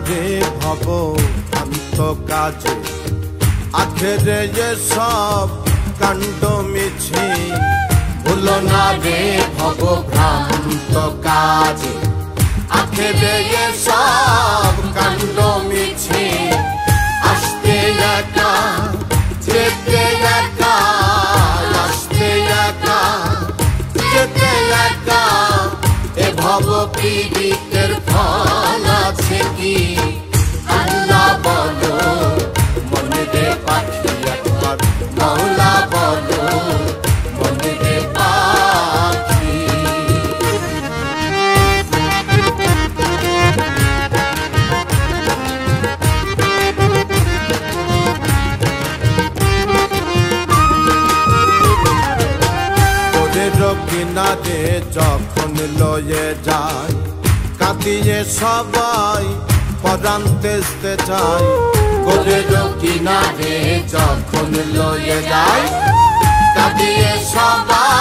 রে ভব ভ্রান্ত কাজে আখেরে সব কাণ্ড মিছে ভুলো না রে ভব ভ্রান্ত কাজে আখেরে সব কাণ্ড মিছে আসতে একা যেতে একা আসতে একা যেতে একা এ ভব পীড়িতের ফল আছে কি আল্লাহ বলো মনে রে পাখি একবার মওলা বলো মনে রে পাখি কিনারে যখন লয়ে যায় কাঁদিয়ে সবাই পরাণ তেজতে চায় গোরের কিনারে যখন লয়ে যায় কাঁদিয়ে সবাই